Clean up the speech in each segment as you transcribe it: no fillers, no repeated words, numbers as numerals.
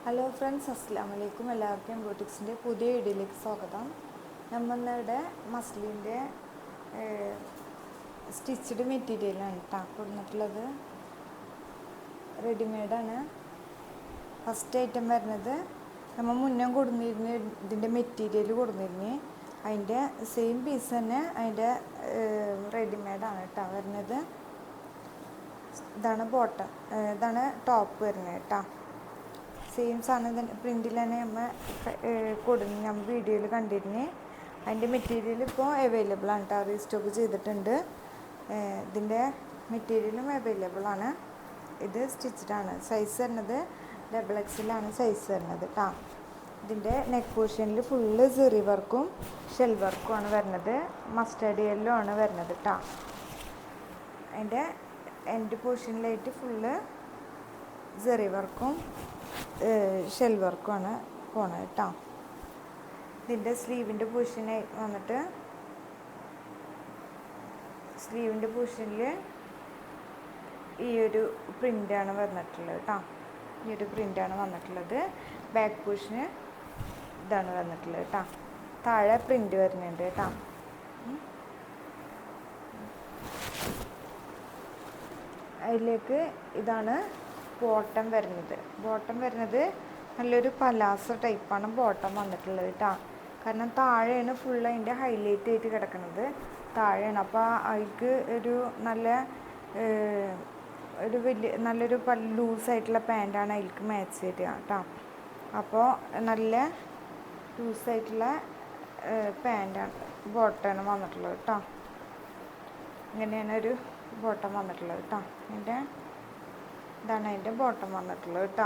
Hello friends, അസ്സലാമു അലൈക്കും. എല്ലാവർക്കും ബോട്ടിക്സിൻ്റെ പുതിയ വീഡിയോയിലേക്ക് സ്വാഗതം. നമ്മളിവിടെ മസ്ലിൻ്റെ സ്റ്റിച്ചഡ് മെറ്റീരിയലാണ് കേട്ടോ കൊടുത്തിട്ടുള്ളത്. റെഡിമെയ്ഡാണ്. ഫസ്റ്റ് ഐറ്റം വരുന്നത് നമ്മൾ മുന്നേ കൊടുന്നിരുന്ന ഇതിൻ്റെ മെറ്റീരിയൽ കൊടുന്നിരുന്നു. അതിൻ്റെ സെയിം പീസ് തന്നെ അതിൻ്റെ റെഡിമെയ്ഡാണ് കേട്ടോ വരുന്നത്. ഇതാണ് ബോട്ടം, ഇതാണ് ടോപ്പ് വരുന്നത് കേട്ടോ. സെയിം സാധനം പ്രിൻറ്റിൽ തന്നെ നമ്മൾ വീഡിയോയിൽ കണ്ടിരുന്നു. അതിൻ്റെ മെറ്റീരിയൽ ഇപ്പോൾ അവൈലബിൾ ആണ് കേട്ടോ, റീസ്റ്റോക്ക് ചെയ്തിട്ടുണ്ട്. ഇതിൻ്റെ മെറ്റീരിയലും അവൈലബിൾ ആണ്. ഇത് സ്റ്റിച്ചഡാണ്. സൈസ് വരുന്നത് XXL സൈസ് വരുന്നത് കേട്ടോ. ഇതിൻ്റെ നെക്ക് പോർഷനിൽ ഫുള്ള് സെറി വർക്കും ഷെൽ വർക്കും ആണ് വരുന്നത്. മസ്റ്റേർഡ് യെല്ലോ ആണ് വരുന്നത് കേട്ടോ. അതിൻ്റെ എൻഡ് പോർഷനിലായിട്ട് ഫുള്ള് സെറി വർക്കും ഷെൽ വർക്കുമാണ് പോണത് കേട്ടോ. ഇതിൻ്റെ സ്ലീവിൻ്റെ പൊസിഷനായി വന്നിട്ട് സ്ലീവിൻ്റെ പൊസിഷനിൽ ഈ ഒരു പ്രിൻ്റാണ് വന്നിട്ടുള്ളത് കേട്ടോ. ഈ ഒരു പ്രിൻ്റാണ് വന്നിട്ടുള്ളത്. ബാക്ക് പൊസിഷന് ഇതാണ് വന്നിട്ടുള്ളത് കേട്ടോ. താഴെ പ്രിൻ്റ് വരുന്നുണ്ട് കേട്ടോ. അതിലേക്ക് ഇതാണ് ബോട്ടം വരുന്നത്. നല്ലൊരു പലാസോ ടൈപ്പാണ് ബോട്ടം വന്നിട്ടുള്ളത് കേട്ടോ. കാരണം താഴെയാണ് ഫുൾ അതിൻ്റെ ഹൈലൈറ്റ് ആയിട്ട് കിടക്കുന്നത്. താഴെയാണ്. അപ്പോൾ അതിലേക്ക് നല്ലൊരു ലൂസായിട്ടുള്ള പാൻറ്റാണ് അതിലേക്ക് മാച്ച് ചെയ്ത് കേട്ടോ. അപ്പോൾ നല്ല ലൂസായിട്ടുള്ള പാൻറ്റാണ് ബോട്ടമാണ് വന്നിട്ടുള്ളത് കേട്ടോ. ഇങ്ങനെയാണ് ഒരു ബോട്ടം വന്നിട്ടുള്ളത് കേട്ടോ. ഇതാണ് അതിൻ്റെ ബോട്ടം വന്നിട്ടുള്ളത് കേട്ടോ.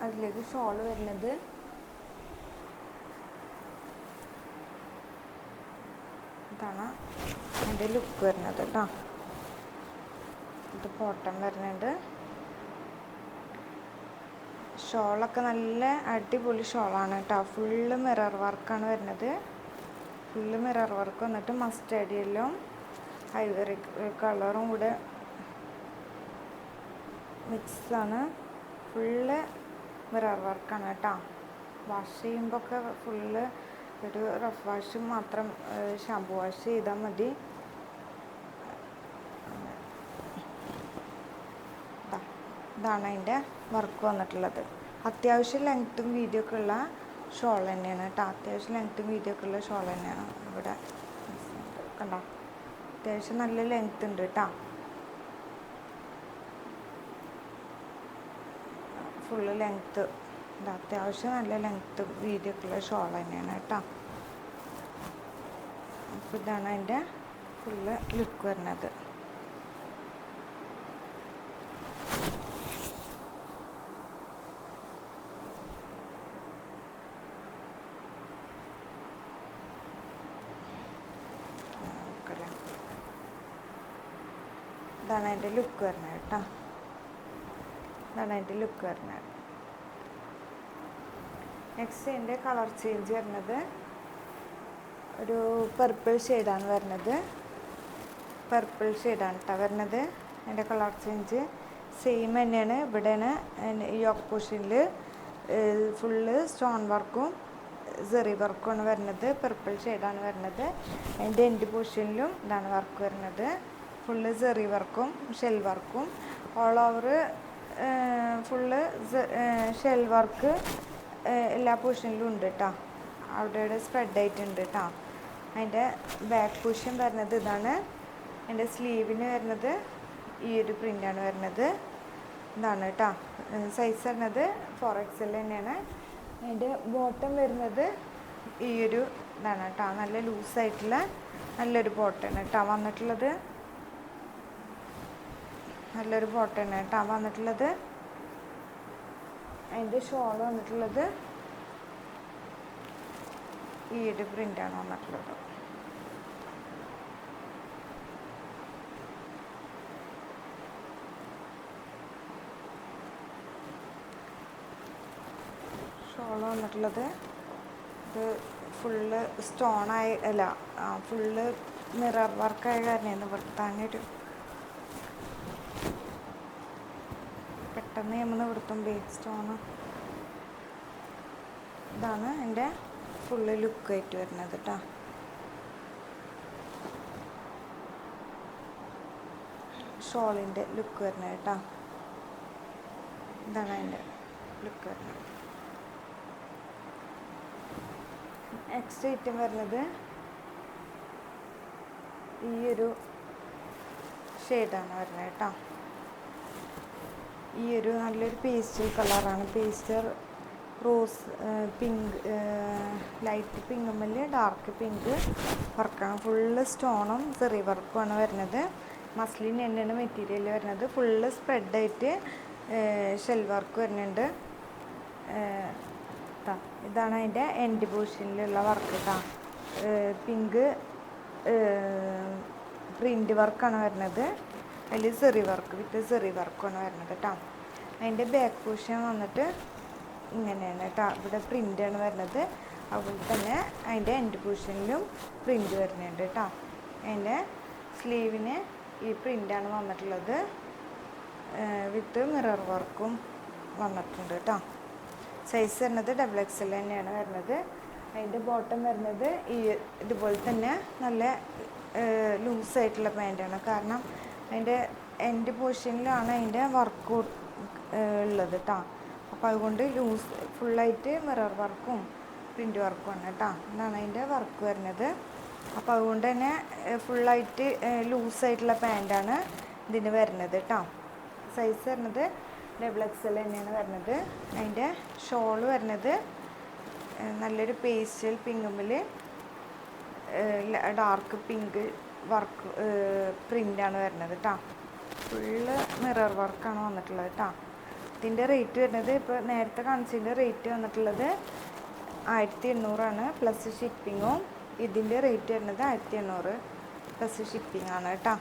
അതിലേക്ക് ഷോള് വരുന്നത് ഇതാണ് അതിൻ്റെ ലുക്ക് വരുന്നത് കേട്ടോ. ഇത് ബോട്ടം വരുന്നുണ്ട്. ഷോളൊക്കെ നല്ല അടിപൊളി ഷോളാണ് കേട്ടോ. ഫുള്ള് മിറർ വർക്കാണ് വരുന്നത്. വന്നിട്ട് മസ്റ്റേർഡ് യെല്ലോ ഐവറി കളറും കൂടെ മിക്സാണ്. ഫുള്ള് മിറർ വർക്കാണ് കേട്ടോ. വാഷ് ചെയ്യുമ്പോൾ ഒക്കെ ഫുള്ള് ഒരു റഫ് വാഷ് മാത്രം, ഷാമ്പു വാഷ് ചെയ്താൽ മതി. ഇതാണ് അതിൻ്റെ വർക്ക് വന്നിട്ടുള്ളത്. അത്യാവശ്യം ലെങ്ത്തും വീതിയും ഒക്കെ ഉള്ള ഷോൾ തന്നെയാണ് കേട്ടോ. ഇവിടെ കണ്ടോ, അത്യാവശ്യം നല്ല ലെങ്ത് ഉണ്ട് കേട്ടോ. ഫുള്ള് ലെങ്ത്ത്, അത്യാവശ്യം നല്ല ലെങ്ത്ത് വീതിയൊക്കെ ഉള്ള ഷോൾ തന്നെയാണ് കേട്ടോ. അപ്പോൾ ഇതാണ് അതിൻ്റെ ഫുള്ള് ലുക്ക് വരുന്നത്. ഇതാണ് അതിൻ്റെ ലുക്ക് വരുന്നത് കേട്ടോ. നെക്സ്റ്റ് അതിൻ്റെ കളർ ചേഞ്ച് വരുന്നത് ഒരു പർപ്പിൾ ഷെയ്ഡാണ് വരുന്നത്. അതിൻ്റെ കളർ ചേഞ്ച് സെയിം തന്നെയാണ്. ഇവിടെയാണ് യോക്ക് പോർഷനിൽ ഫുള്ള് സ്റ്റോൺ വർക്കും സെറി വർക്കുമാണ് വരുന്നത്. പർപ്പിൾ ഷെയ്ഡാണ് വരുന്നത്. അതിൻ്റെ എൻഡ് പോർഷനിലും ഇതാണ് വർക്ക് വരുന്നത്. ഫുള്ള് സെറി വർക്കും ഷെൽ വർക്കും all over full shell work എല്ലാ പോർഷനിലും ഉണ്ട് കേട്ടോ. അവിടെ സ്പ്രെഡ് ആയിട്ടുണ്ട് കേട്ടോ. അതിൻ്റെ ബാക്ക് പോർഷൻ വരുന്നത് ഇതാണ്. അതിൻ്റെ സ്ലീവിന് വരുന്നത് ഈ ഒരു പ്രിൻ്റാണ് വരുന്നത്. ഇതാണ് കേട്ടോ. സൈസ് വരുന്നത് 4XL തന്നെയാണ്. അതിൻ്റെ ബോട്ടം വരുന്നത് ഈ ഒരു ഇതാണ് കേട്ടോ. നല്ല ലൂസായിട്ടുള്ള നല്ലൊരു ബോട്ടമാണ് കേട്ടോ വന്നിട്ടുള്ളത്. അതിൻ്റെ ഷോൾ വന്നിട്ടുള്ളത് ഈ ഒരു പ്രിൻ്റാണ് വന്നിട്ടുള്ളത്. ഇത് ഫുള്ള് സ്റ്റോണായി ഫുള്ള് മിറർ വർക്കായ കാരണം നിർത്താനൊരു പെട്ടെന്ന് നമ്മൾ നിവർത്തുമ്പോൾ സ്റ്റോണ്. ഇതാണ് എൻ്റെ ഫുള്ള് ലുക്കായിട്ട് വരുന്നത് കേട്ടോ. ഷോളിൻ്റെ ലുക്ക് വരുന്നത് കേട്ടോ. ഇതാണ് അതിൻ്റെ ലുക്ക് വരുന്നത്. നെക്സ്റ്റ് ഐറ്റം വരുന്നത് ഈ ഒരു ഷെയ്ഡാണ് വരുന്നത് കേട്ടോ. ഈ ഒരു നല്ലൊരു പേസ്റ്റൽ കളറാണ്. പേസ്റ്റൽ റോസ് പിങ്ക്, ലൈറ്റ് പിങ്കുമ്മൽ ഡാർക്ക് പിങ്ക് വർക്കാണ്. ഫുള്ള് സ്റ്റോണും ചെറിയ വർക്കുമാണ് വരുന്നത്. മസ്ലിൻ തന്നെയാണ് മെറ്റീരിയൽ വരുന്നത്. ഫുള്ള് സ്പ്രെഡായിട്ട് ഷെൽ വർക്ക് വരുന്നുണ്ട്. ഇതാണ് അതിൻ്റെ എൻഡ് പോർഷനിലുള്ള വർക്ക് കേട്ടോ. പിങ്ക് പ്രിൻ്റ് വർക്കാണ് വരുന്നത്. അതിൽ സെറി വർക്ക് വിത്ത് സെറി വർക്കാണ് വരുന്നത് കേട്ടോ. അതിൻ്റെ ബാക്ക് പോർഷൻ വന്നിട്ട് ഇങ്ങനെയാണ് കേട്ടോ. ഇവിടെ പ്രിൻ്റാണ് വരുന്നത്. അതുപോലെ തന്നെ അതിൻ്റെ എൻഡ് പോർഷനിലും പ്രിൻ്റ് വരുന്നുണ്ട് കേട്ടോ. അതിൻ്റെ സ്ലീവിന് ഈ പ്രിൻ്റാണ് വന്നിട്ടുള്ളത്. വിത്ത് മിറർ വർക്കും വന്നിട്ടുണ്ട് കേട്ടോ. സൈസ് വരുന്നത് XXL തന്നെയാണ് വരുന്നത്. അതിൻ്റെ ബോട്ടം വരുന്നത് ഇതുപോലെ തന്നെ നല്ല ലൂസായിട്ടുള്ള പാൻറ്റാണ്. കാരണം അതിൻ്റെ എൻഡ് പോർഷനിലാണ് അതിൻ്റെ വർക്ക് ഉള്ളത് കേട്ടോ. അപ്പോൾ അതുകൊണ്ട് ഫുള്ളായിട്ട് മിറർ വർക്കും പ്രിൻ്റ് വർക്കുമാണ് കേട്ടോ. ഇതാണ് അതിൻ്റെ വർക്ക് വരുന്നത്. അപ്പോൾ അതുകൊണ്ട് തന്നെ ഫുള്ളായിട്ട് ലൂസായിട്ടുള്ള പാൻറ്റാണ് ഇതിന് വരുന്നത് കേട്ടോ. സൈസ് വരുന്നത് XXL തന്നെയാണ് വരുന്നത്. അതിൻ്റെ ഷോള് വരുന്നത് നല്ലൊരു പേസ്റ്റൽ പിങ്കുമ്പിൽ ഡാർക്ക് പിങ്ക് വർക്ക് പ്രിൻ്റാണ് വരുന്നത് കേട്ടോ. ഫുള്ള് മിറർ വർക്കാണ് വന്നിട്ടുള്ളത് കേട്ടോ. ഇതിൻ്റെ റേറ്റ് വരുന്നത് ഇപ്പോൾ നേരത്തെ കാണിച്ചതിൻ്റെ റേറ്റ് വന്നിട്ടുള്ളത് 1800 പ്ലസ് ഷിപ്പിങ്ങും. ഇതിൻ്റെ റേറ്റ് വരുന്നത് 1800 പ്ലസ് ഷിപ്പിംഗ് ആണ് കേട്ടോ.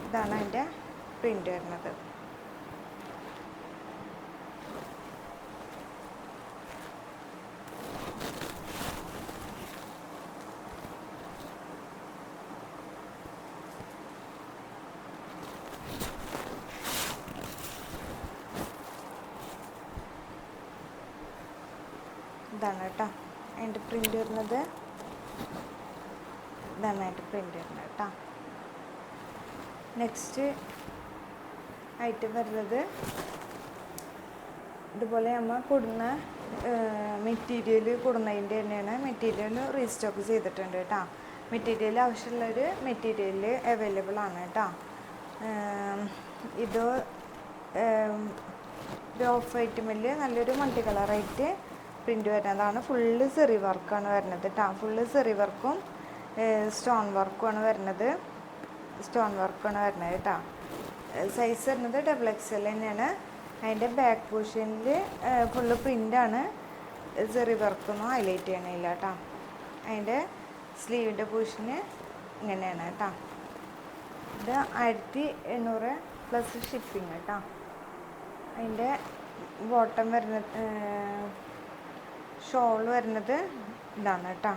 ഇതാണ് അതിൻ്റെ പ്രിൻ്റ് വരുന്നത്. ഇതാണ് കേട്ടോ അതിൻ്റെ പ്രിൻ്റ് വരുന്നത്. ഇതാണ് അതിൻ്റെ പ്രിൻ്റ് വരുന്നത് കേട്ടോ. നെക്സ്റ്റ് ഐറ്റം വരുന്നത് ഇതുപോലെ നമ്മൾ കൊടുന്ന മെറ്റീരിയൽ കൊടുന്നതിൻ്റെ തന്നെയാണ്. മെറ്റീരിയൽ റീസ്റ്റോക്ക് ചെയ്തിട്ടുണ്ട് കേട്ടോ. മെറ്റീരിയൽ ആവശ്യമുള്ളൊരു മെറ്റീരിയൽ അവൈലബിൾ ആണ് കേട്ടോ. ഇത് ഒരു ഓഫ് ഐറ്റമിൽ നല്ലൊരു മൾട്ടി കളറായിട്ട് പ്രിൻ്റ് വരുന്നതാണ്. ഫുള്ള് സെറി വർക്കാണ് വരുന്നത് കേട്ടോ. ഫുള്ള് സെറി വർക്കും സ്റ്റോൺ വർക്കുമാണ് വരുന്നത്. കേട്ടോ. സൈസ് വരുന്നത് XXL തന്നെയാണ്. അതിൻ്റെ ബാക്ക് പോർഷനിൽ ഫുള്ള് പ്രിൻ്റാണ്. സെറി വർക്കൊന്നും ഹൈലൈറ്റ് ചെയ്യണില്ല കേട്ടോ. അതിൻ്റെ സ്ലീവിൻ്റെ പോർഷന് ഇങ്ങനെയാണ് കേട്ടോ. ഇത് 1800 പ്ലസ് ഷിപ്പിംഗ് കേട്ടോ. അതിൻ്റെ ബോട്ടം വരുന്നത് ഷോൾ വരുന്നത് ഇതാണ് കേട്ടോ.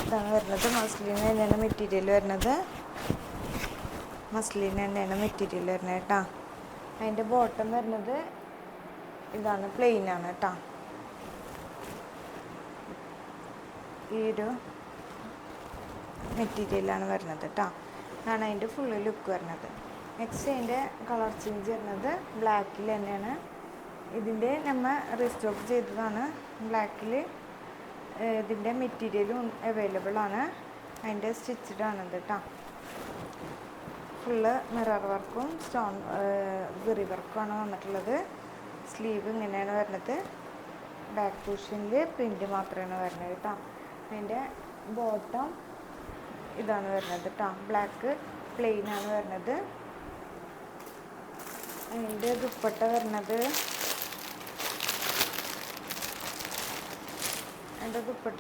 ഇതാണ് വരുന്നത്. മസ്ലിൻ തന്നെയാണ് മെറ്റീരിയൽ വരുന്നത്. കേട്ടോ. അതിൻ്റെ ബോട്ടം വരുന്നത് ഇതാണ്, പ്ലെയിനാണ് കേട്ടോ. ഈ ഒരു മെറ്റീരിയലാണ് വരുന്നത് കേട്ടോ. ഇതാണ് അതിൻ്റെ ഫുള്ള് ലുക്ക് വരുന്നത്. നെക്സ്റ്റ് അതിൻ്റെ കളർ ചേഞ്ച് വരുന്നത് ബ്ലാക്കിൽ തന്നെയാണ്. ഇതിൻ്റെ നമ്മൾ റീസ്റ്റോക്ക് ചെയ്തതാണ്. ബ്ലാക്കിൽ ഇതിൻ്റെ മെറ്റീരിയലും അവൈലബിൾ ആണ്. അതിൻ്റെ സ്റ്റിച്ചഡ് ആണത് കേട്ടോ. ഫുള്ള് മിറർ വർക്കും സ്റ്റോൺ സെറി വർക്കുമാണ് വന്നിട്ടുള്ളത്. സ്ലീവ് ഇങ്ങനെയാണ് വരുന്നത്. ബാക്ക് പോർഷനിൽ പ്രിൻ്റ് മാത്രമാണ് വരുന്നത് കേട്ടോ. അതിൻ്റെ ബോട്ടം ഇതാണ് വരുന്നത് കേട്ടോ. ബ്ലാക്ക് പ്ലെയിനാണ് വരുന്നത്. അതിൻ്റെ ദുപ്പട്ട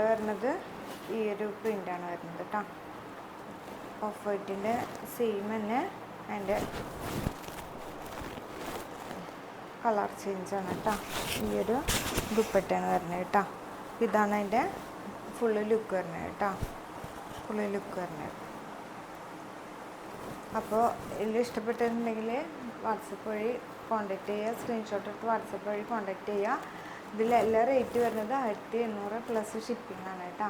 വരുന്നത് ഈ ഒരു പ്രിൻ്റാണ് വരുന്നത് കേട്ടോ. ഓഫ് വൈറ്റിൻ്റെ സെയിം തന്നെ അതിൻ്റെ കളർ ചേഞ്ചാണ് കേട്ടോ. ഈ ഒരു ദുപ്പട്ടയാണ് വരുന്നത് കേട്ടോ. ഇതാണ് അതിൻ്റെ ഫുള്ള് ലുക്ക് വരുന്നത് കേട്ടോ. അപ്പോൾ ഇതിൽ ഇഷ്ടപ്പെട്ടിട്ടുണ്ടെങ്കിൽ വാട്സപ്പ് വഴി കോൺടാക്റ്റ് ചെയ്യുക, സ്ക്രീൻഷോട്ട് എടുത്ത് വാട്സപ്പ് വഴി കോൺടാക്റ്റ് ചെയ്യുക. ഇതിലെല്ലാം റേറ്റ് വരുന്നത് 1800 പ്ലസ് ഷിപ്പിംഗ് ആണ് കേട്ടോ.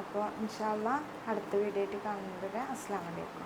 അപ്പോൾ ഇൻഷാ അള്ളാ അടുത്ത വീഡിയോ ആയിട്ട് കാണുന്നത് വരെ അസ്സലാമു അലൈക്കും.